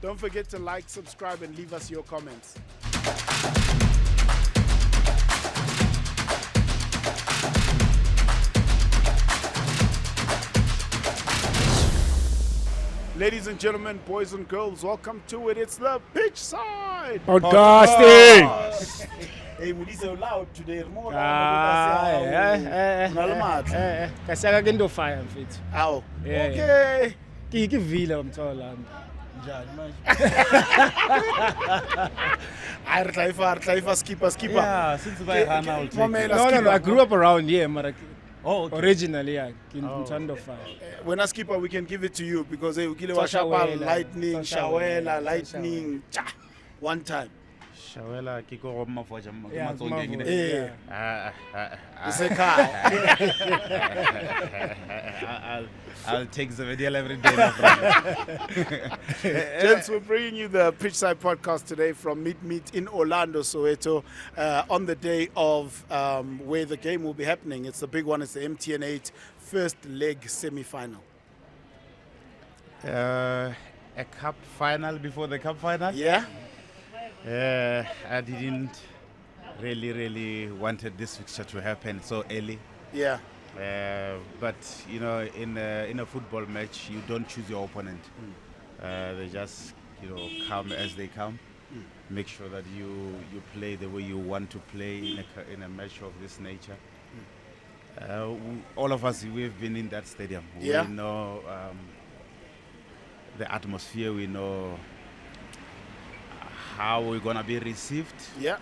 Don't forget to like, subscribe, and leave us your comments. Ladies and gentlemen, boys and girls, welcome to it. It's the Pitch Side Podcasting. Hey, we so loud today. More Kasaka ke ndo fire mfethu. Ow. Yeah, Okay. Ke Vila umtholanda. Hlaifa, skipper. Yeah, since I ran out. No, I grew up around here, but Oh, okay. originally, yeah, Mthondo fire. When I skipper, we can give it to you because hey, we kill Shawela, lightning, Shawela, lightning, cha, one time. Shawela kiko mafoja Yeah, mazongengine. Eh, It's it's a car. I'll take the video every day. My brother. Gents, we're bringing you the Pitchside podcast today from Meet in Orlando, Soweto, on the day of where the game will be happening. It's the big one. It's the MTN 8 first leg semi-final. A cup final before the cup final. Yeah? I didn't really wanted this fixture to happen so early. Yeah. But you know, in a football match, you don't choose your opponent. They just come as they come. Make sure that you play the way you want to play in a match of this nature. All of us, we've been in that stadium. Yeah. We know the atmosphere. We know how we're gonna be received. Yeah.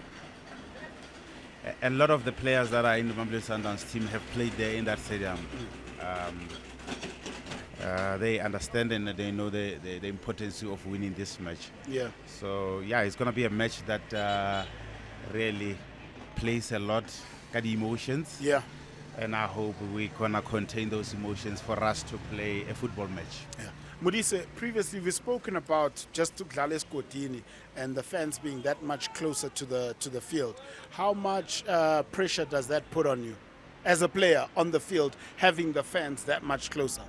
A lot of the players that are in the Mamelodi Sundowns team have played there in that stadium. They understand and they know the importance of winning this match. Yeah. So yeah, it's gonna be a match that really plays a lot, got the emotions. Yeah. And I hope we're gonna contain those emotions for us to play a football match. Yeah. Modise, previously we've spoken about just to 𝐏𝐻𝐃𝐂𝐂𝐃𝐒 and the fans being that much closer to the field. How much pressure does that put on you as a player on the field, having the fans that much closer?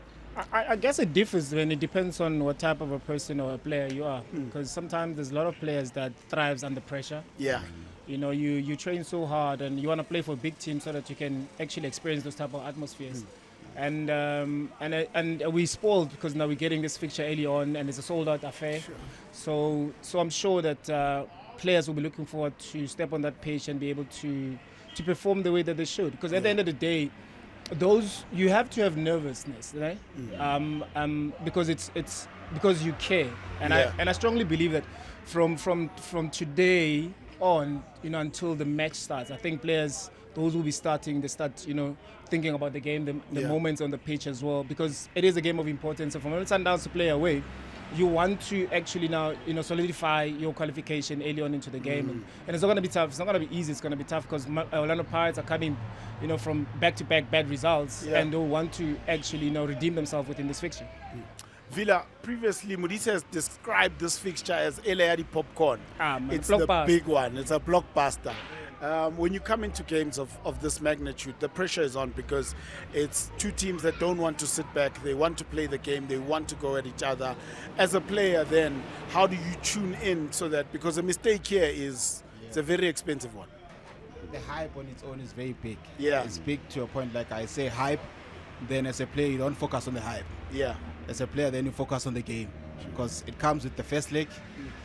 I guess it differs when it depends on what type of a person or a player you are. Because sometimes there's a lot of players that thrives under pressure. Yeah. You know, you train so hard and you want to play for a big team so that you can actually experience those type of atmospheres. And we spoiled because now we're getting this fixture early on and it's a sold-out affair. Sure. So I'm sure that players will be looking forward to step on that pitch and be able to perform the way that they should. Because at the end of the day, you have to have nervousness, right? Because it's because you care, and I strongly believe that from today on, until the match starts, I think players, those will be starting, they start, thinking about the game, the moments on the pitch as well, because it is a game of importance. So from when Sundowns to play away, you want to actually now, solidify your qualification early on into the game. And it's not going to be tough. It's not going to be easy. It's going to be tough because Orlando Pirates are coming, from back-to-back bad results, and they'll want to actually, redeem themselves within this fixture. Vila, previously Modise has described this fixture as 𝐿𝐴 popcorn. It's the big one. It's a blockbuster. When you come into games of this magnitude, the pressure is on because it's two teams that don't want to sit back. They want to play the game. They want to go at each other. As a player, then, how do you tune in so that, because a mistake here it's a very expensive one. The hype on its own is very big. Yeah. It's big to a point, like I say, hype. Then as a player, you don't focus on the hype. Yeah. As a player, then you focus on the game because it comes with the first leg,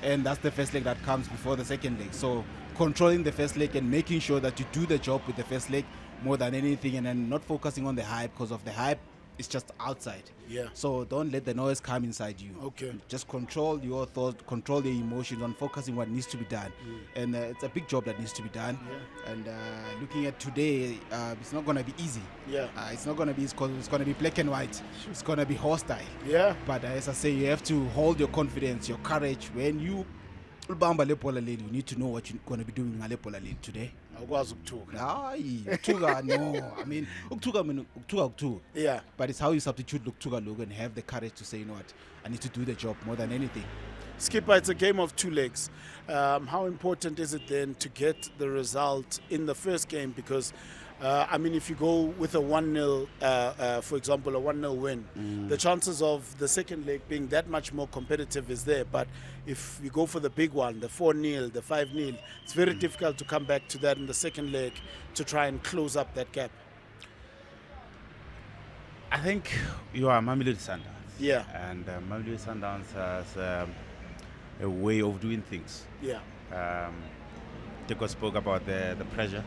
and that's the first leg that comes before the second leg. So controlling the first leg and making sure that you do the job with the first leg more than anything, and then not focusing on the hype, because of the hype is just outside. Yeah. So don't let the noise come inside you. Okay. Just control your thoughts, control your emotions, on focusing what needs to be done. And it's a big job that needs to be done. Yeah. And looking at today, it's not going to be easy. Yeah. It's not going to be, it's going to be black and white. It's going to be hostile. Yeah. But as I say, you have to hold your confidence, your courage. When you you need to know what you're going to be doing today. No. I mean, Yeah. but it's how you substitute Luktuga and have the courage to say, you know what, I need to do the job more than anything. Skipper, it's a game of two legs. How important is it then to get the result in the first game? Because I mean, if you go with a 1-0, for example, a 1-0 win, the chances of the second leg being that much more competitive is there. But if you go for the big one, the 4-0, the 5-0, it's very difficult to come back to that in the second leg to try and close up that gap. I think you are Mamelodi Sundowns. Yeah. And Mamelodi Sundowns has a way of doing things. Yeah. Teko spoke about the pressure.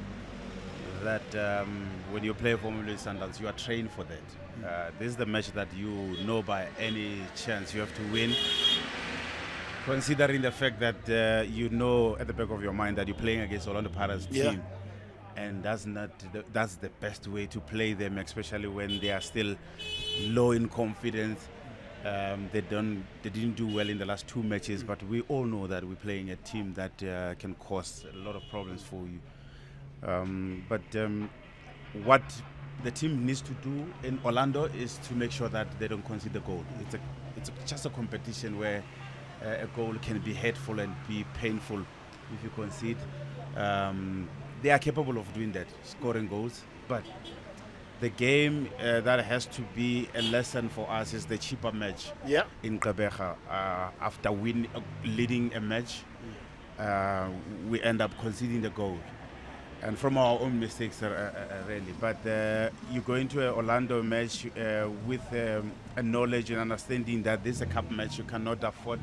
That when you play for Mamelodi Sundowns, you are trained for that. This is the match that you know by any chance you have to win. Considering the fact that you know at the back of your mind that you're playing against Orlando Pirates team. And that's the best way to play them, especially when they are still low in confidence. They didn't do well in the last 2 matches, but we all know that we're playing a team that can cause a lot of problems for you. What the team needs to do in Orlando is to make sure that they don't concede the goal. It's just a competition where a goal can be hurtful and be painful if you concede. They are capable of doing that, scoring goals. But the game that has to be a lesson for us is the cheaper match in 𝐏𝐻𝐃. After leading a match, we end up conceding the goal. And from our own mistakes, really. But you go into an Orlando match with a knowledge and understanding that this is a cup match. You cannot afford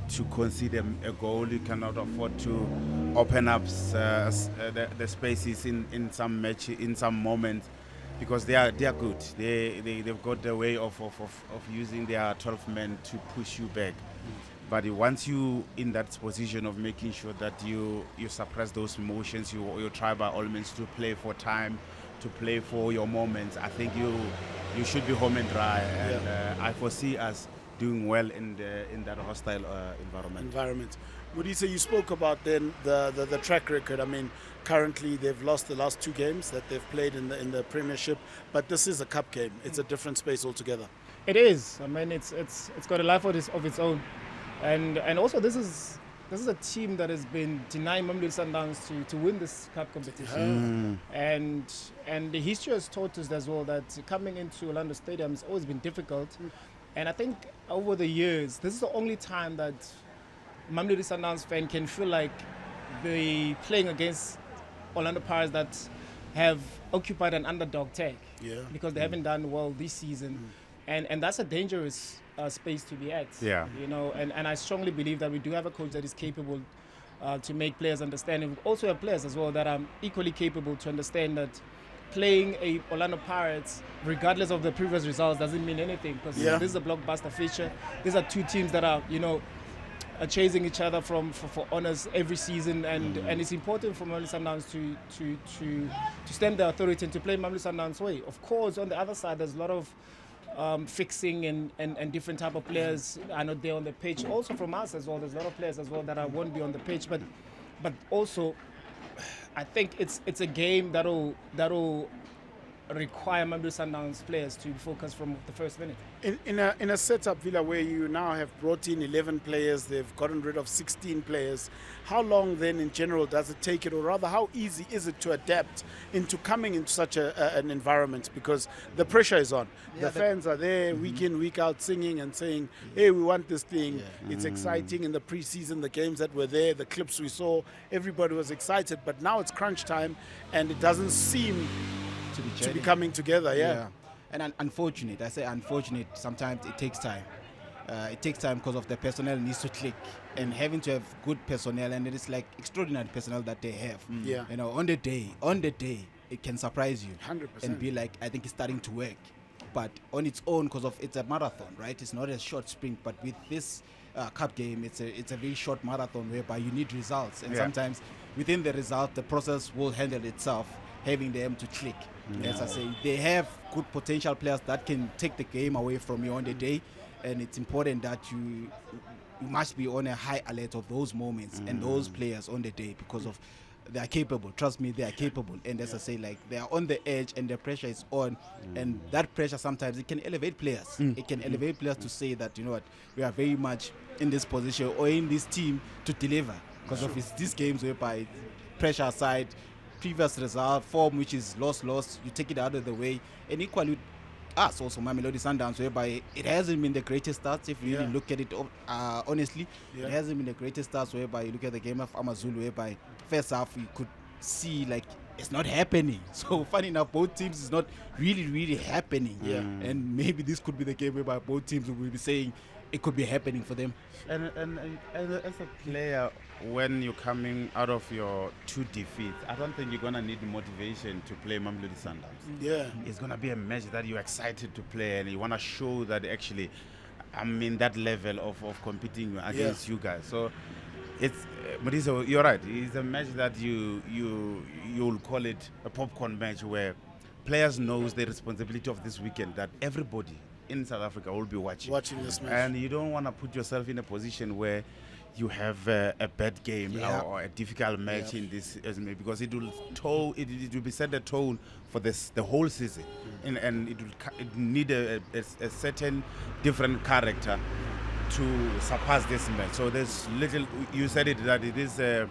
to concede a goal. You cannot afford to open up the spaces in some moments, because they are good. They've got a way of using their 12 men to push you back. But once you in that position of making sure that you suppress those emotions, you try by all means to play for time, to play for your moments, I think you should be home and dry. And I foresee us doing well in that hostile environment. Modise, you spoke about then the track record. I mean, currently they've lost the last 2 games that they've played in the Premiership, but this is a cup game. It's a different space altogether. It is. I mean, it's got a life of its own, and also this is a team that has been denying Mamelodi Sundowns to win this cup competition. And the history has taught us as well that coming into Orlando Stadium has always been difficult. And I think over the years, this is the only time that Mamelodi Sundowns fan can feel like they're playing against Orlando Pirates that have occupied an underdog tag, because they haven't done well this season. And that's a dangerous space to be at. You know, and I strongly believe that we do have a coach that is capable to make players understand. And we also have players as well that are equally capable to understand that playing a Orlando Pirates, regardless of the previous results, doesn't mean anything, because this is a blockbuster feature. These are 2 teams that are, are chasing each other for honors every season, and it's important for Mamelodi Sundowns to stamp their authority and to play Mamelodi Sundowns' way. Of course, on the other side, there's a lot of fixing and different type of players are not there on the pitch. Also from us as well, there's a lot of players as well that won't be on the pitch, but also I think it's a game that'll require Mamelodi Sundowns players to focus from the first minute. In a setup, Vila, where you now have brought in 11 players, they've gotten rid of 16 players, how long then in general does it take it, or rather how easy is it to adapt into coming into such an environment? Because the pressure is on. The fans are there week in, week out singing and saying, hey, we want this thing. It's exciting. In the preseason, the games that were there, the clips we saw, everybody was excited. But now it's crunch time and it doesn't seem to be coming together. And unfortunate, I say unfortunate, sometimes it takes time. It takes time because of the personnel needs to click, and having to have good personnel, and it is like extraordinary personnel that they have. You know, on the day, it can surprise you 100%. and be like, I think it's starting to work. But on its own, because of it's a marathon, right? It's not a short sprint. But with this cup game, it's a very short marathon whereby you need results, and sometimes within the result, the process will handle itself, having them to click. As I say, they have good potential players that can take the game away from you on the day, and it's important that you must be on a high alert of those moments and those players on the day, because of they are capable. Trust me, they are capable. And as I say, like, they are on the edge and the pressure is on, and that pressure sometimes it can elevate players. It can elevate players to say that, you know what, we are very much in this position or in this team to deliver, because of these games whereby pressure aside, previous result form, which is lost, you take it out of the way, and equally with us also, Mamelodi Sundowns, whereby it hasn't been the greatest starts. If you really look at it honestly, it hasn't been the greatest starts. Whereby you look at the game of Amazulu, whereby first half you could see like it's not happening. So funny enough, both teams is not really happening. And maybe this could be the game whereby both teams will be saying it could be happening for them. And as a player, when you're coming out of your 2 defeats, I don't think you're gonna need motivation to play Mamelodi Sundowns. Yeah, it's gonna be a match that you're excited to play, and you wanna show that actually I'm in that level of competing against you guys. So it's Modiso, you're right. It's a match that you'll call it a popcorn match where players knows the responsibility of this weekend, that everybody in South Africa will be watching this match, and you don't want to put yourself in a position where you have a bad game or a difficult match in this, because it will be set the tone for the whole season, and it need a certain different character to surpass this match. So there's little. You said it, that it is a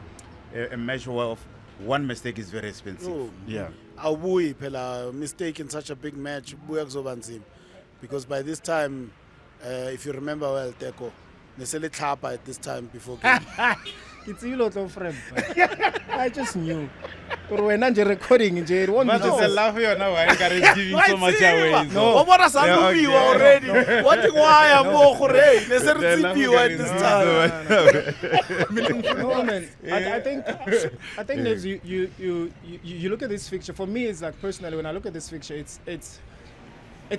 measure of one mistake is very expensive. Awuyi phela mistake in such a big match buya kuzoba nzima, because by this time, if you remember well, Teko, nesele tlhapa at this time before game. It's a lot of friend. I just knew. But when I'm recording, it won't be just a laugh here now. I can't giving so much away. No, what is already? What do why I'm more at this time? No, man. I think Naves, you look at this fixture. For me, it's like personally, when I look at this fixture, it's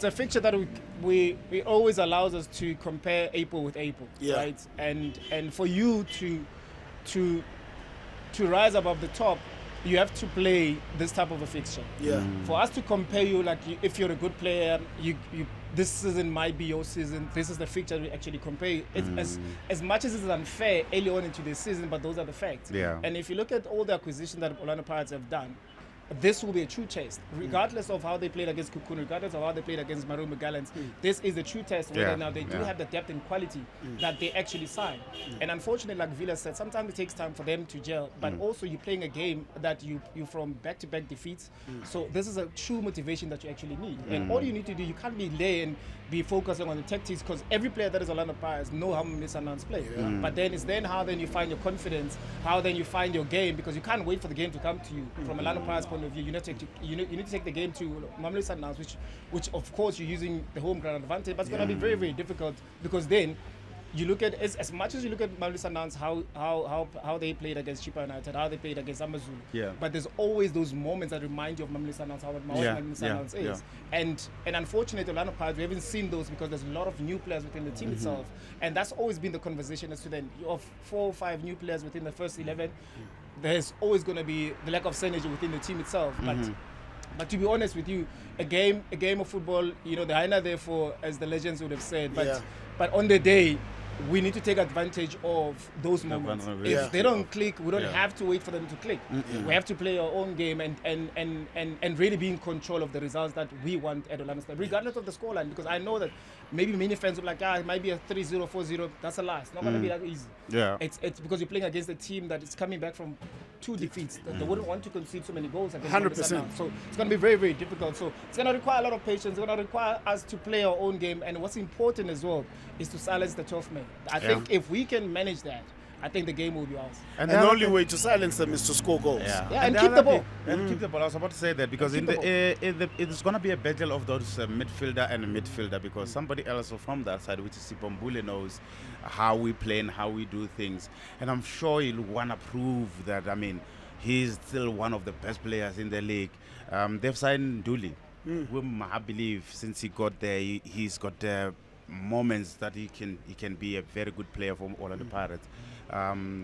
a fixture that we always allows us to compare April with April, right? And for you to rise above the top, you have to play this type of a fixture. For us to compare you, like if you're a good player, this season might be your season. This is the fixture we actually compare. It's as much as it's unfair early on into the season, but those are the facts. And if you look at all the acquisitions that Orlando Pirates have done, this will be a true test, regardless of how they played against Kukun, regardless of how they played against Marumo Gallants. This is a true test whether now they do have the depth and quality that they actually sign. And unfortunately, like Vila said, sometimes it takes time for them to gel, but also you're playing a game that you from back-to-back defeats. So this is a true motivation that you actually need. And all you need to do, you can't be there and be focusing on the tactics, because every player that is Orlando Pirates know how many Sundowns play. But then it's then how then you find your confidence, how then you find your game, because you can't wait for the game to come to you. From Orlando Pirates point of view, you need to take the game to Mamelodi Sundowns, which of course you're using the home ground advantage, but it's going to be very, very difficult, because then you look at, as much as you look at Mamelodi Sundowns, how they played against Chippa United, how they played against Amazulu. But there's always those moments that remind you of Mamelodi Sundowns, how Mamelodi Sundowns is. And unfortunately, Orlando Pirates, we haven't seen those, because there's a lot of new players within the team itself. And that's always been the conversation as to then, of 4 or 5 new players within the first 11, there's always going to be the lack of synergy within the team itself. But to be honest with you, a game of football, the hyena therefore, as the legends would have said, but on the day, we need to take advantage of those moments. If they don't click, we don't have to wait for them to click. We have to play our own game and really be in control of the results that we want at Orlando State, regardless of the scoreline, because I know that maybe many fans will be like, it might be a 3-0, 4-0. That's a loss. It's not going to be that easy. It's because you're playing against a team that is coming back from 2 defeats. They wouldn't want to concede so many goals against 100%. So it's going to be very, very difficult. So it's going to require a lot of patience. It's going to require us to play our own game. And what's important as well is to silence the 12th man. I think if we can manage that, I think the game will be ours. And the only way to silence them is to score goals. And keep the ball. And keep the ball. I was about to say that, because it's going to be a battle of those midfielder and midfielder, because somebody else from that side, which is Sipombule, knows how we play and how we do things. And I'm sure he'll want to prove that, he's still one of the best players in the league. They've signed Dooley, whom I believe since he got there, he's got moments that he can be a very good player for Orlando Pirates.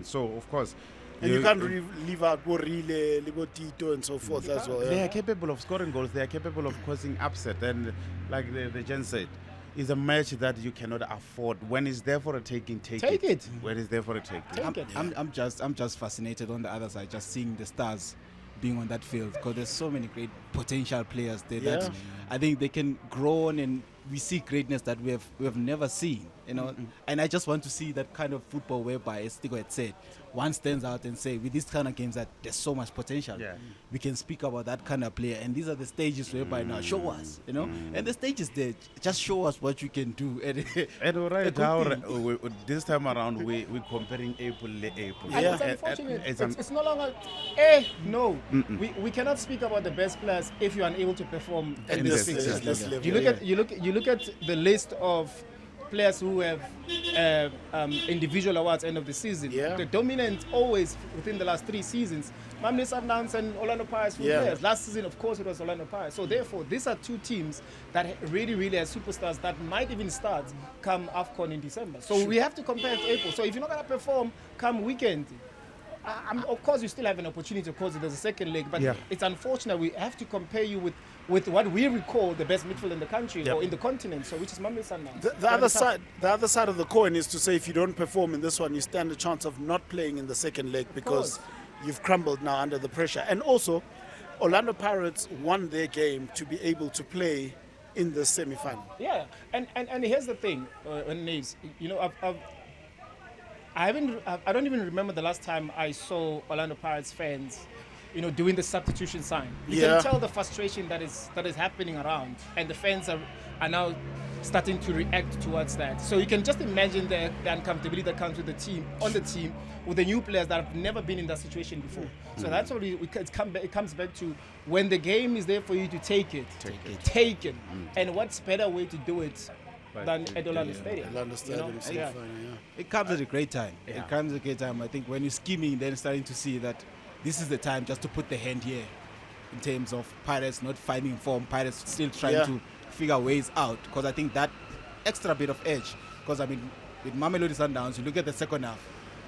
So of course, and you can't leave out Borile, Libotito and so forth as well. They are capable of scoring goals. They are capable of causing upset, and like the Jen said, it's a match that you cannot afford. When it's there for a taking, take it. When it's there for a taking, I'm just fascinated on the other side, just seeing the stars being on that field, because there's so many great potential players there that I think they can grow on and we see greatness that we have never seen, you know. And I just want to see that kind of football whereby, as Teko had said, one stands out and say, with these kind of games, that there's so much potential. Yeah. We can speak about that kind of player, and these are the stages whereby now show us, you know. And the stages there, just show us what you can do. And right now, this time around, we're comparing apple to apple. And it's unfortunate. It's no longer no. We cannot speak about the best players if you're unable to perform at this level. You look at the list of players who have individual awards end of the season. The dominant always within the last 3 seasons, Mamelodi Sundowns and Orlando Pirates were players. Last season, of course, it was Orlando Pirates. So therefore, these are 2 teams that really have superstars that might even start come AFCON in December. So we have to compare to April. So if you're not going to perform come weekend, of course, you still have an opportunity. Of course, there's a second leg, but it's unfortunate we have to compare you with what we recall the best midfield in the country or in the continent. So, which is Mamelodi Sundowns. The other side of the coin is to say if you don't perform in this one, you stand a chance of not playing in the second leg because you've crumbled now under the pressure. And also, Orlando Pirates won their game to be able to play in the semi-final. Yeah, and here's the thing, Naves. You know, I don't even remember the last time I saw Orlando Pirates fans, you know, doing the substitution sign. You can tell the frustration that is happening around, and the fans are now starting to react towards that. So you can just imagine the uncomfortability that comes with the team, with the new players that have never been in that situation before. So that's what it comes back to. When the game is there for you to take it. And what's better way to do it than at Orlando Stadium? It comes at a great time. It comes at a great time. I think when you're scheming, then starting to see that this is the time just to put the hand here in terms of Pirates not finding form, Pirates still trying to figure ways out. Because I think that extra bit of edge, because I mean, with Mamelodi Sundowns, you look at the second half,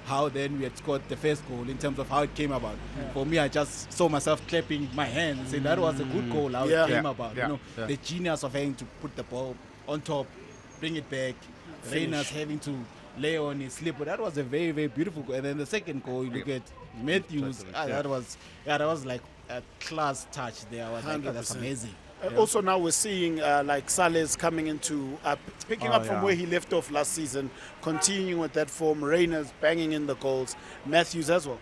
how then we had scored the first goal in terms of how it came about. For me, I just saw myself clapping my hands and saying that was a good goal, how it came about. You know, the genius of having to put the ball on top, bring it back, Reyners having to lay on his slip. But that was a very, very beautiful goal. And then the second goal, you look at Matthews, that was like a class touch there. I was like, that's amazing. Also now we're seeing like Saleh's coming into picking up from where he left off last season, continuing with that form. Reyners banging in the goals, Matthews as well.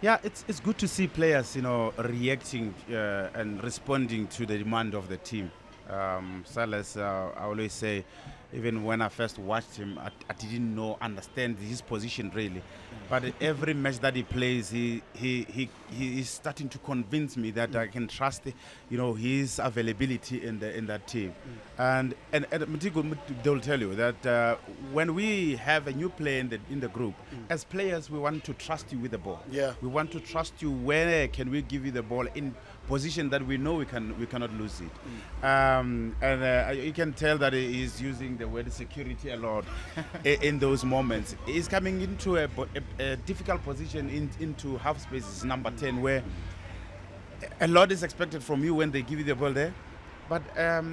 Yeah, it's good to see players, you know, reacting and responding to the demand of the team. Saleh's, I always say, even when I first watched him, I didn't understand his position really. But every match that he plays, he is starting to convince me that I can trust, you know, his availability in that team. And they'll tell you that when we have a new player in the group, as players we want to trust you with the ball. We want to trust you. Where can we give you the ball in position that we know we cannot lose it. You can tell that he is using the word security a lot in those moments. He's coming into a difficult position into half spaces, number 10, where a lot is expected from you when they give you the ball there. But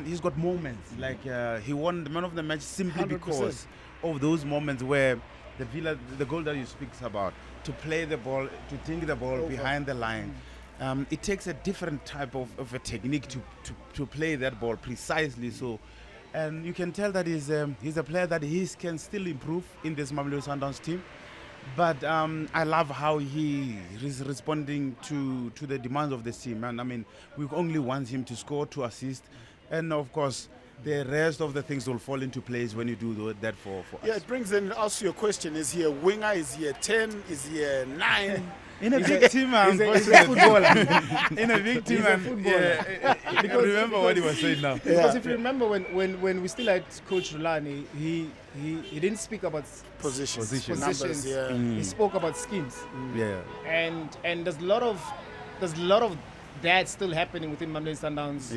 he's got moments like he won the man of the match simply 100%. Because of those moments where the Vila, the goal that you speak about, to play the ball, to think the ball behind the line. It takes a different type of a technique to play that ball precisely. So, and you can tell that he's a player that he can still improve in this Mamelodi Sundowns team. But I love how he is responding to the demands of the team. And I mean, we only want him to score, to assist, and of course, the rest of the things will fall into place when you do that for us. It brings in also your question: is he a winger? Is he a 10? Is he a 9? In a big team, he's a footballer. In a big team, because remember what he was saying now. Because if you remember when we still had Coach Rulani, he didn't speak about positions. Numbers, He spoke about schemes. And there's a lot of that still happening within Mamelodi Sundowns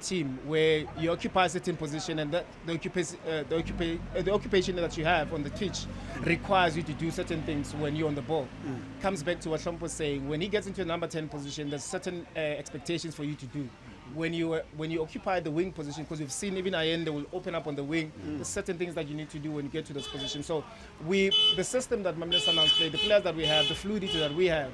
team, where you occupy a certain position, and that the occupation that you have on the pitch requires you to do certain things when you're on the ball. Comes back to what Trump was saying. When he gets into a number 10 position, there's certain expectations for you to do. When you occupy the wing position, because we've seen even Allende will open up on the wing, there's certain things that you need to do when you get to those positions. So the system that Mamelodi Sundowns play, the players that we have, the fluidity that we have,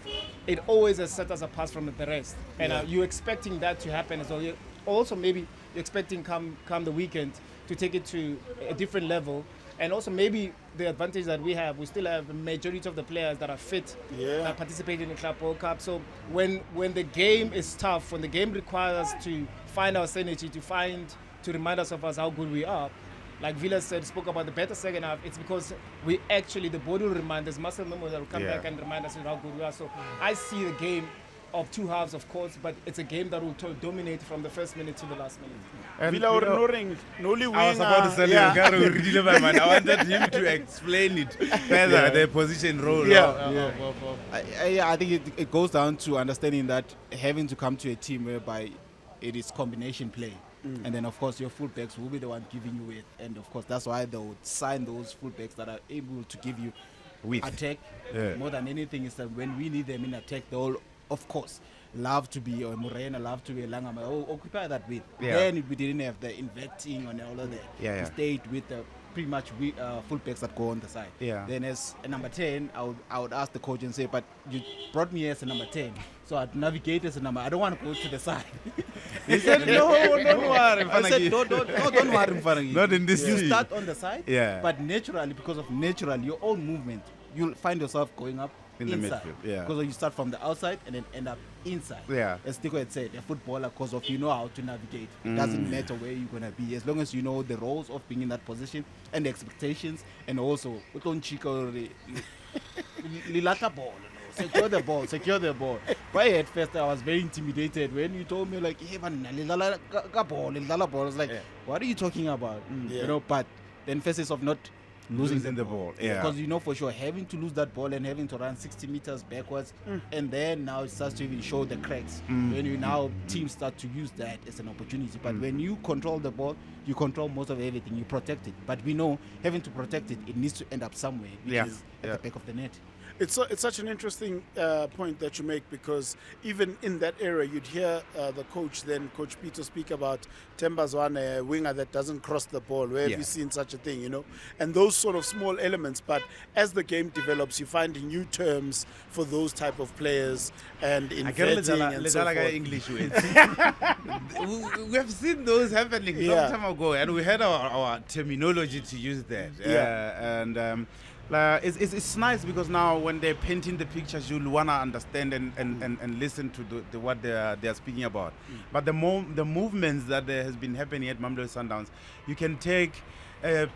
it always has set us apart from the rest. And you're expecting that to happen as well. Also maybe you're expecting come the weekend to take it to a different level. And also maybe the advantage that we still have a majority of the players that are fit, that participate in the Club World Cup. So when the game is tough, when the game requires us to find our sanity, to remind us of how good we are, like Vila spoke about the better second half, it's because the body will remind us, muscle memory that will come back and remind us of how good we are. So I see the game of two halves, of course, but it's a game that will dominate from the first minute to the last minute. And Vila or Noring, Noli I was about to say, I wanted him to explain it further, the position role. I think it goes down to understanding that having to come to a team whereby it is combination play. And then, of course, your fullbacks will be the one giving you it. And, of course, that's why they would sign those fullbacks that are able to give you attack. More than anything is that when we need them in attack, they all, of course, love to be Morena, love to be Langama, occupy that with. Then we didn't have the inverting and all of that. We stayed with the pretty much fullbacks that go on the side. Then as a number 10, I would ask the coach and say, but you brought me as a number 10, so I'd navigate as a number. I don't want to go to the side. He said, no, don't worry. I said, don't worry. Not in this. You start on the side, but naturally, because of your own movement, you'll find yourself going up in inside. the midfield. Because you start from the outside and then end up inside. As Teko had said, a footballer, because of you know how to navigate. Doesn't matter where you're going to be, as long as you know the roles of being in that position and the expectations, and also secure the ball. But at first I was very intimidated when you told me like, hey man, ball. I was like, what are you talking about? You know, but the emphasis of not losing the ball. Because you know for sure having to lose that ball and having to run 60 meters backwards, and then now it starts to even show the cracks. When you now teams start to use that as an opportunity. But when you control the ball, you control most of everything, you protect it. But we know having to protect it, it needs to end up somewhere, which is at the back of the net. It's such an interesting point that you make, because even in that era, you'd hear the coach, then Coach Peter, speak about Tembazwane, a winger that doesn't cross the ball. Where have you seen such a thing, you know? And those sort of small elements. But as the game develops, you find new terms for those type of players and inverting and so forth. English we have seen those happening a long time ago, and we had our terminology to use that. It's nice because now when they're painting the pictures, you'll want to understand and listen to what they're speaking about. But the movements that there has been happening at Mamelodi Sundowns, you can take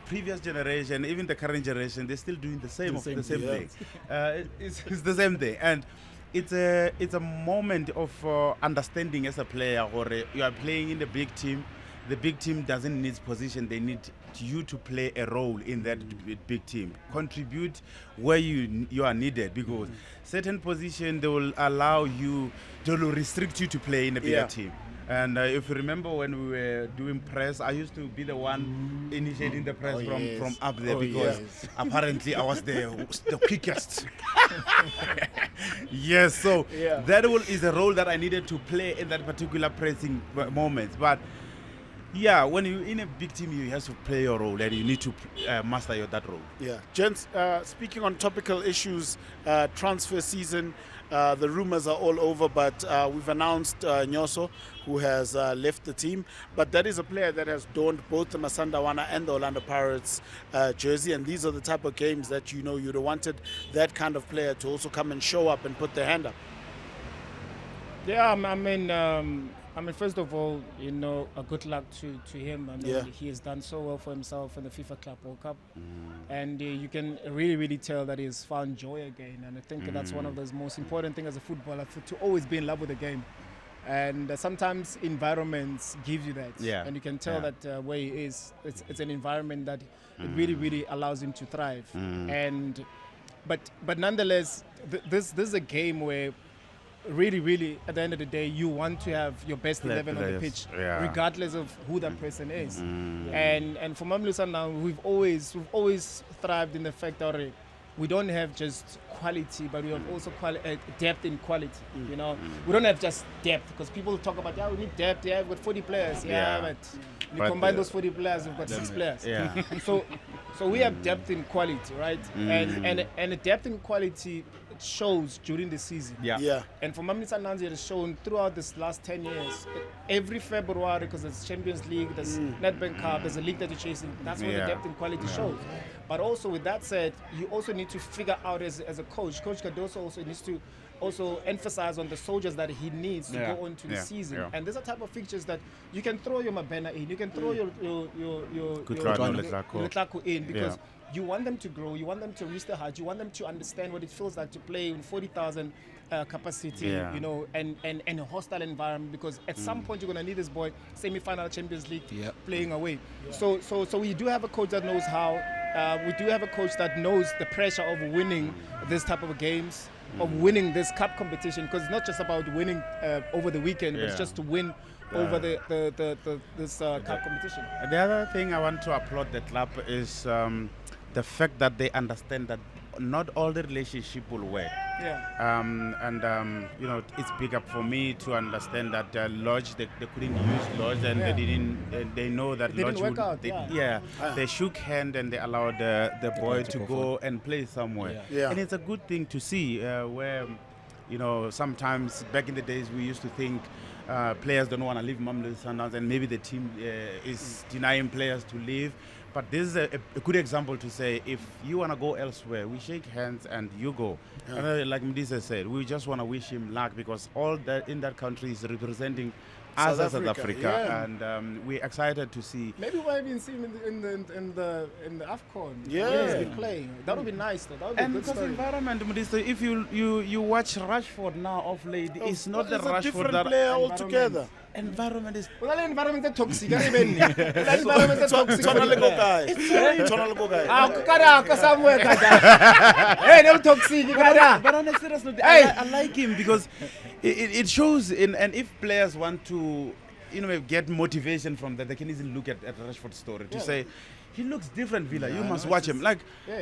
previous generation, even the current generation, they're still doing the same thing. It's the same thing. And it's a moment of understanding as a player, or you are playing in the big team. The big team doesn't need position, they need you to play a role in that big team. Contribute where you are needed, because certain position they will allow you, they will restrict you to play in a bigger team. And if you remember when we were doing press, I used to be the one initiating the press from up there, because apparently I was the quickest. So that is a role that I needed to play in that particular pressing moment. But when you're in a big team, you have to play your role, and you need to master that role. Gents, speaking on topical issues, transfer season, the rumors are all over, but we've announced Nyoso, who has left the team. But that is a player that has donned both the Masandawana and the Orlando Pirates jersey, and these are the type of games that you'd have wanted that kind of player to also come and show up and put their hand up. I mean, first of all, a good luck to him. I mean, he has done so well for himself in the FIFA Club World Cup. And you can really, really tell that he's found joy again. And I think that's one of those most important things as a footballer, to always be in love with the game. And sometimes environments give you that. And you can tell that where he is, it's an environment that it really, really allows him to thrive. But nonetheless, this is a game where really, really, at the end of the day, you want to have your best 11 on the pitch, regardless of who that person is. And for Mamelodi Sundowns, we've always thrived in the fact that we don't have just quality, but we have also depth in quality. We don't have just depth, because people talk about we need depth. We've got 40 players. But you combine those 40 players, we've got 6 players. So we have depth in quality, right? And the depth in quality it shows during the season. And for Mamelodi Sundowns, it has shown throughout this last 10 years. Every February, because there's Champions League, there's Nedbank Cup, there's a league that you're chasing. That's where the depth and quality shows. But also with that said, you also need to figure out as a coach. Coach Cardoso also needs to also emphasize on the soldiers that he needs to go on to the season. And there's a type of fixtures that you can throw your Mabena in, you can throw your Hlako in, because you want them to grow, you want them to reach the heights, you want them to understand what it feels like to play in 40,000 capacity, you know, and a hostile environment, because at some point you're going to need this boy semi-final Champions League playing away. So we do have a coach that knows how. We do have a coach that knows the pressure of winning this type of games, of winning this cup competition, because it's not just about winning over the weekend, but it's just to win over this cup competition. The other thing I want to applaud the club is the fact that they understand that not all the relationship will work. You know, it's big up for me to understand that Lodge, they couldn't use Lodge, and they didn't. They know that Lodge didn't work out. They shook hand and they allowed the boy to go and play somewhere. And it's a good thing to see where, you know, sometimes back in the days we used to think players don't want to leave Mamelodi Sundowns, and maybe the team is denying players to leave. But this is a good example to say, if you want to go elsewhere, we shake hands and you go. And like Mdisa said, we just want to wish him luck, because all that in that country is representing us as South Africa, and we're excited to see. Maybe we'll even see him in the AFCON. He's been playing. That would be nice, though. That would be a good story. Environment, Mdisa, if you watch Rashford now off late, it's not the Rashford different that player altogether. Environment is. Well, the environment is toxic. The environment is toxic. Hey, no toxic. But on a serious note, I like him because it shows and if players want to, you know, get motivation from that, they can easily look at Rashford's story to say, he looks different, Vila. You must watch him. Like,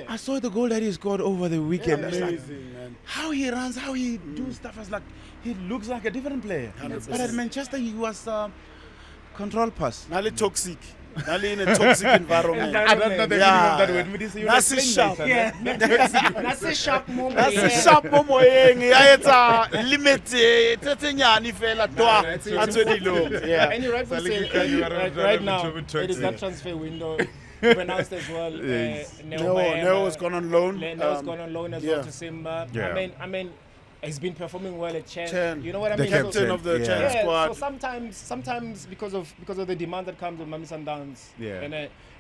I saw the goal that he scored over the weekend. Amazing, man. How he runs, how he do stuff. I was like, he looks like a different player. 100%. But at Manchester, he was control pass. Nali toxic. Nali in a toxic environment. I don't know the meaning of that word. Nasi sharp. Nasi sharp moment. Nasi sharp moment. It's a limit. It's a nyani fela toa. And you're right now, it is that transfer window. Announced as well. Neo has gone on loan. Neo's gone on loan as well to Simba. I mean, he's been performing well at Chen. You know what I mean? The captain of the Chen squad. So sometimes because of the demand that comes with Mamelodi Sundowns,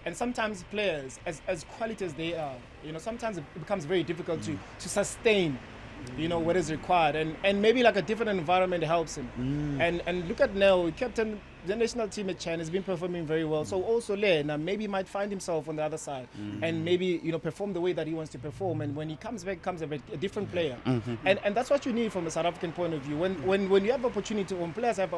and sometimes players, as quality as they are, you know, sometimes it becomes very difficult to sustain, you know, what is required, and maybe like a different environment helps him. And look at Neo, captain the national team at Chen has been performing very well. So also Lena maybe might find himself on the other side and maybe, you know, perform the way that he wants to perform. And when he comes back, comes a different player. And that's what you need from a South African point of view. When you have opportunity, when players have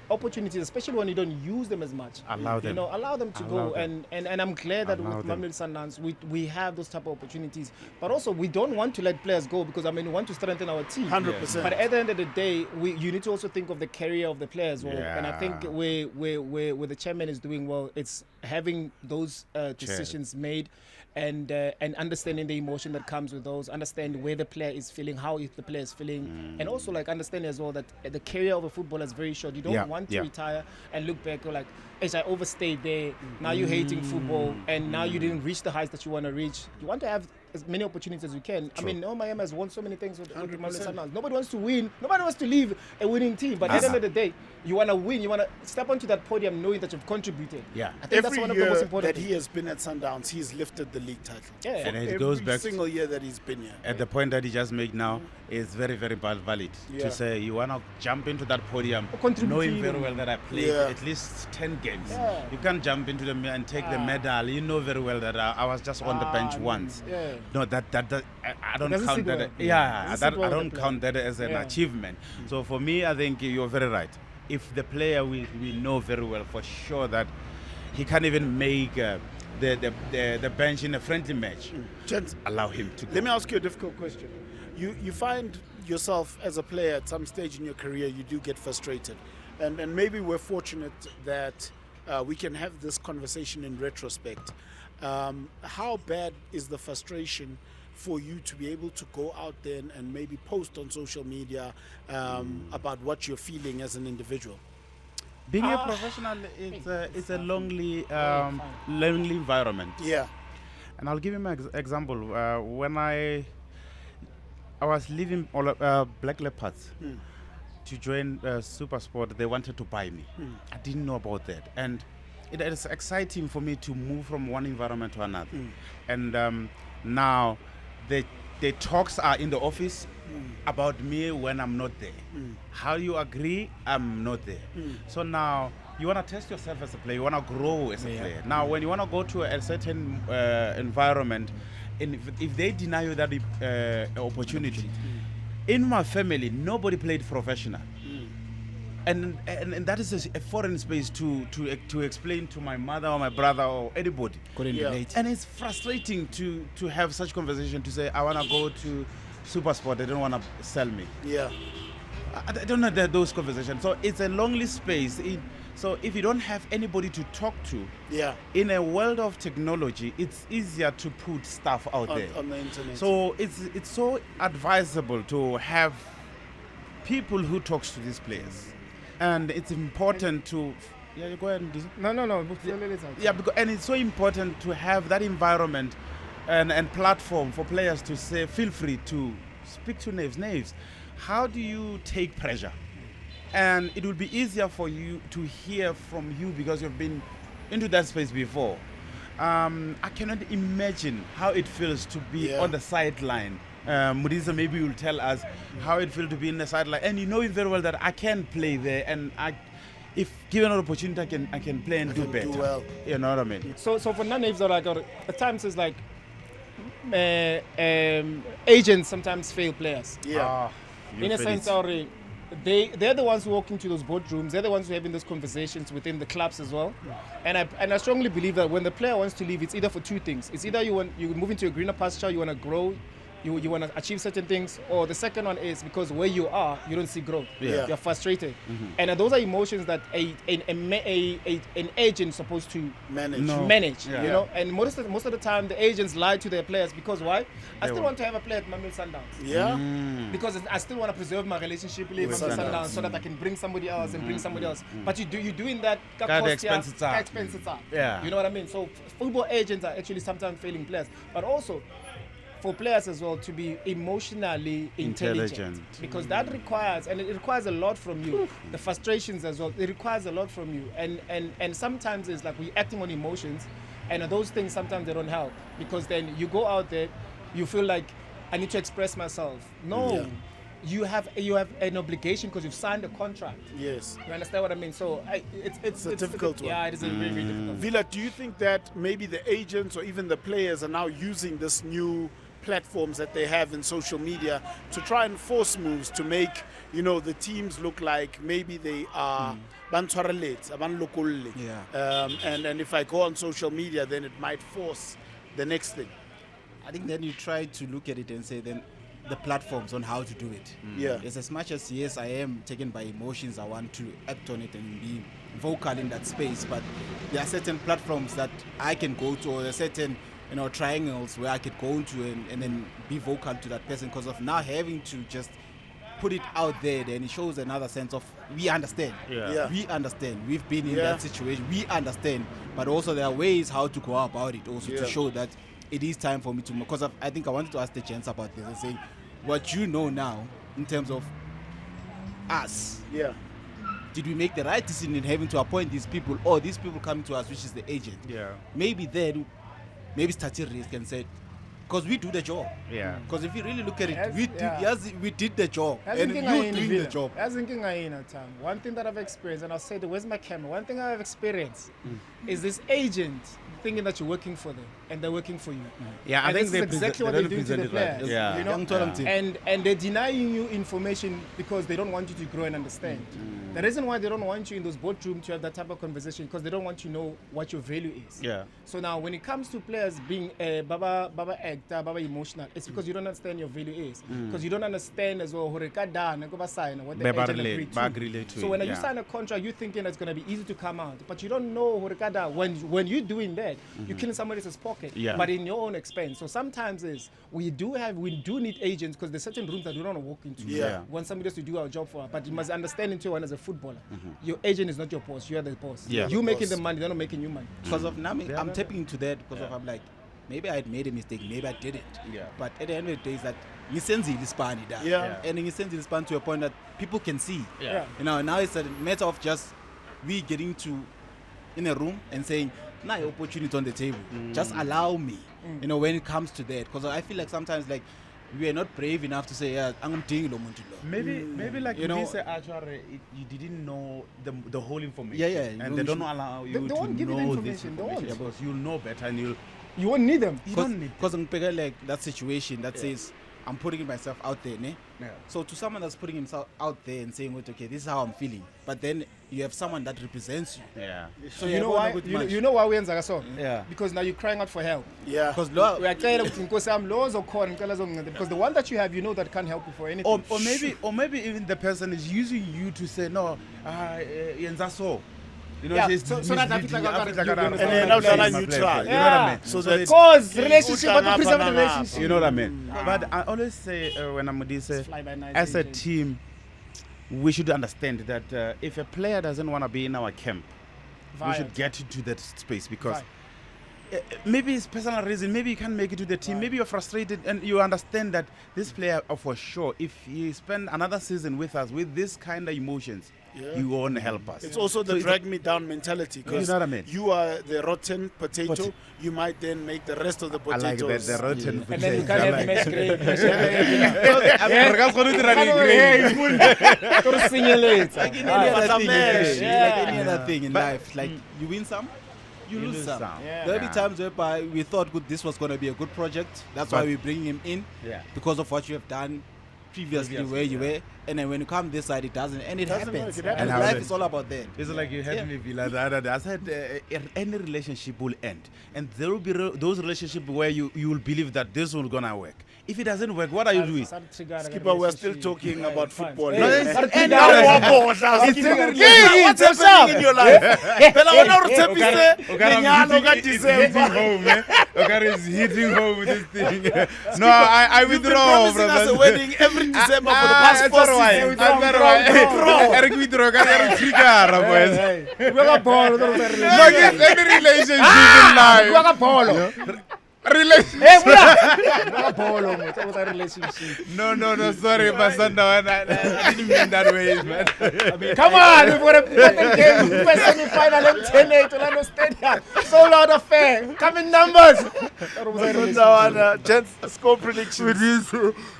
opportunities, especially when you don't use them as much, allow them to go. And I'm glad that with Mamelodi Sundowns we have those type of opportunities. But also we don't want to let players go because, I mean, we want to strengthen our team. 100%. But at the end of the day, you need to also think of the career of the players. And I think where the chairman is doing well, it's having those decisions made and understanding the emotion that comes with those, understand where the player is feeling, how the player is feeling, and also like understanding as well that the career of a footballer is very short. You don't want to retire and look back like, as I overstayed there, now you're hating football and now you didn't reach the heights that you want to reach. You want to have as many opportunities as you can. True. I mean, Miami has won so many things with Mamelodi Sundowns. Nobody wants to win. Nobody wants to leave a winning team. But at the end of the day, you want to win. You want to step onto that podium knowing that you've contributed. Yeah. I think that's one of the most important that he has been at Sundowns, he's lifted the league title. Yeah. And it goes back single year that he's been here. At the point that he just made now is very, very valid. To say you want to jump into that podium knowing very well that I played at least 10 games. Yeah. You can't jump into the and take the medal. You know very well that I was just on the bench once. Yeah. No, I don't count that. I don't count that as an achievement. So for me, I think you're very right. If the player we know very well for sure that he can't even make the bench in a friendly match, Gents, allow him to go. Let me ask you a difficult question. You find yourself as a player at some stage in your career, you do get frustrated. And maybe we're fortunate that we can have this conversation in retrospect. How bad is the frustration for you to be able to go out there and maybe post on social media about what you're feeling as an individual? Being a professional, it's a lonely environment. Yeah. And I'll give you an example. When I was leaving Black Leopards to join Super Sport, they wanted to buy me. I didn't know about that. And it is exciting for me to move from one environment to another. And now the talks are in the office about me when I'm not there. How you agree, I'm not there. So now you want to test yourself as a player, you want to grow as a player. Now when you want to go to a certain environment, and if they deny you that opportunity, in my family, nobody played professional. And that is a foreign space to explain to my mother or my brother or anybody. Couldn't relate. And it's frustrating to have such conversation, to say, I want to go to Super Sport, they don't want to sell me. Yeah. I don't know those conversations. So it's a lonely space. So if you don't have anybody to talk to, in a world of technology, it's easier to put stuff out there on the internet. So it's so advisable to have people who talks to these players, and it's important to. Yeah, you go ahead and No. Yeah, and it's so important to have that environment and platform for players to say, feel free to speak to Naves. How do you take pressure? And it will be easier for you to hear from you because you've been into that space before. I cannot imagine how it feels to be on the sideline. Mudisa maybe will tell us how it feels to be in the sideline. And you know it very well that I can play there, and if given an opportunity, I can play and do better. Do well. You know what I mean? So for non-Naves that I got, at times it's like agents sometimes fail players. Yeah. In a sense, they're the ones who walk into those boardrooms. They're the ones who are having those conversations within the clubs as well. And I strongly believe that when the player wants to leave, it's either for two things. It's either you move into a greener pasture, you want to grow, you want to achieve certain things, or the second one is because where you are, you don't see growth. You're frustrated. And those are emotions that an agent is supposed to manage. You know, and most of the time the agents lie to their players because why? I still want to have a player at Mamelodi Sundowns. Yeah. Because I still want to preserve my relationship with Sundowns so that I can bring somebody else and bring somebody else. But you're doing that expensive time. Yeah. You know what I mean? So football agents are actually sometimes failing players, but also for players as well to be emotionally intelligent. Because that requires a lot from you. The frustrations as well, it requires a lot from you. And sometimes it's like we're acting on emotions, and those things sometimes they don't help, because then you go out there, you feel like I need to express myself. No. You have an obligation because you've signed a contract. Yes. You understand what I mean? So it's a difficult one. Yeah, it is a very, very difficult. Vila, do you think that maybe the agents or even the players are now using this new platforms that they have in social media to try and force moves to make, the teams look like maybe they are bantshwareletse, abanlokolle. And if I go on social media, then it might force the next thing. I think then you try to look at it and say then the platforms on how to do it. Yes, as much as yes, I am taken by emotions, I want to act on it and be vocal in that space, but there are certain platforms that I can go to, or there are certain triangles where I could go into and then be vocal to that person, because of now having to just put it out there. Then it shows another sense of we understand. We understand. We've been in that situation. We understand. But also there are ways how to go about it also to show that it is time for me to, because I think I wanted to ask the gents about this and say what you know now in terms of us. Did we make the right decision in having to appoint these people, or these people coming to us, which is the agent? Maybe then maybe started risk and said, because we do the job. Because if you really look at it, we did the job, and you're doing the job. One thing that I've experienced, and I'll say, where's my camera? One thing I've experienced is this agent thinking that you're working for them, and they're working for you. I think that's exactly what they do to the players. Right. And they're denying you information because they don't want you to grow and understand. The reason why they don't want you in those boardrooms to have that type of conversation because they don't want you to know what your value is. Yeah. So now when it comes to players being baba actor, baba emotional, it's because you don't understand your value is. Because you don't understand as well what the agent agreed to. So when you sign a contract, you're thinking it's going to be easy to come out. But you don't know when you're doing that, you're killing somebody else's pocket, but in your own expense. So sometimes we do need agents because there's certain rooms that we don't want to walk into. Yeah. Want somebody else to do our job for us. But you must understand into one as a footballer. Your agent is not your boss, you are the boss. Yeah. You making the money, they're not making you money. Because of Nami, I'm tapping into that because of I'm like, maybe I had made a mistake, maybe I didn't. Yeah. But at the end of the day, is that Nisenzi Lispani. And Nisenzi Lispani to a point that people can see. Yeah. You know, now it's a matter of just we getting to in a room and saying, now opportunity on the table. Just allow me. You know, when it comes to that. Because I feel like sometimes like we are not brave enough to say, yeah, I'm doing lo. Maybe like you know, you didn't know the whole information. Yeah. And they don't allow you They won't to give you the know information. this information because you'll know better and You won't need them. you don't need. Because I'm like that situation that says I'm putting myself out there, ne? Yeah. So to someone that's putting himself out there and saying, okay, this is how I'm feeling, but then you have someone that represents you. Yeah. So you know why? You know why we are so? Yeah. Because now you're crying out for help. Yeah. Because We are trying to because the one that you have, you know that can't help you for anything. Or maybe even the person is using you to say no. So. You know, Yeah, she's so that misleading you. and then now they're neutral. You know what I mean? So that Cause relationship, but to preserve the relationship. You know what I mean? But I always say when I'm with this, as a team, we should understand that if a player doesn't want to be in our camp, we should get to that space because maybe it's personal reason, maybe you can't make it to the team, maybe you're frustrated and you understand that this player for sure, if he spend another season with us with this kind of emotions, he won't help us. It's also the drag me down mentality because you know what I mean? You are the rotten potato. You might then make the rest of the I like potatoes. the rotten And then you can't have match grade. like any other thing in life, like you win some, you lose some. There'll be times whereby we thought this was going to be a good project. That's why we bring him in because of what you have done previously where you were, and then when you come this side it doesn't, and it happens. And life is all about that. It's like you had me Vila the other day. I said any relationship will end, and there will be those relationships where you will believe that this will gonna work. If it doesn't work, what are you doing? Skipper, we're still talking about football. What's happening in your life? Is hitting home this thing. No, I withdraw. You've been promising us a wedding every December for the past 4 seasons. Eric withdraw. Any relationship in life. No, sorry, my son. I didn't mean that way, man. Come on, we've got a game. First semi-final in 10-8 Stadium. Sold out affair. Come in numbers. Gents, score prediction.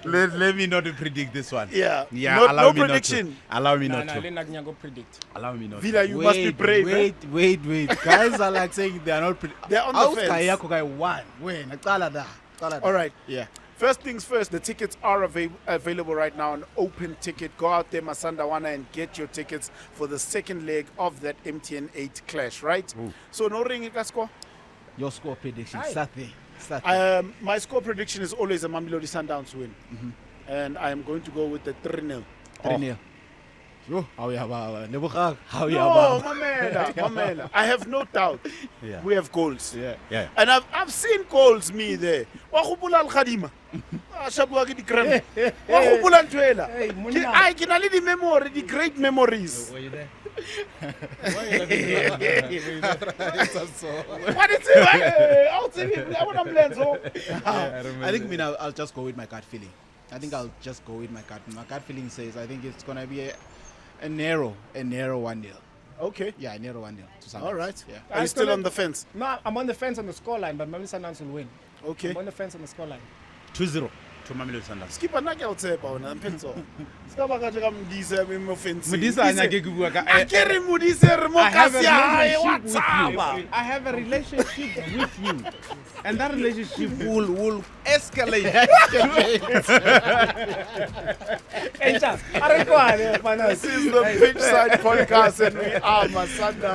Let me not predict this one. Yeah. No prediction. Allow me not to. Allow me not. Vila, you must be brave. Wait. Guys are like saying they are not. They're on the fence. All right. Yeah. First things first, the tickets are available right now on Open Ticket. Go out there, Masandawana, and get your tickets for the second leg of that MTN 8 clash, right? Ooh. So no ring score? Your score prediction. Start there. My score prediction is always a Mamelodi Sundowns win. And I am going to go with the 3-0. 3-0. No, Mamela. I have no doubt. Yeah. We have goals. Yeah. And I've seen goals me there. Wahubula al-Khadima. Ashabua ki di grand. Wahubula ntwela. I can only the memory, the great memories. Were you there? What is it? I think I'll just go with my gut feeling. My gut feeling says I think it's gonna be a narrow 1-0. Okay. Yeah, a narrow 1-0 to Sundowns. All right. Yeah. Are you still on the fence? No, I'm on the fence on the scoreline, but maybe Sundowns will win. Okay. I'm on the fence on the scoreline. 2-0. to Mamelodi Sundowns. Skipper na ke o tsepa ona mphetso. Ska ba ka ka Modise me offensive. Modise anya ke bua ka akere Modise re mo ka sia hae WhatsApp. I have a relationship with you. And that relationship will escalate. This is the Pitchside Podcast and we are Masanda.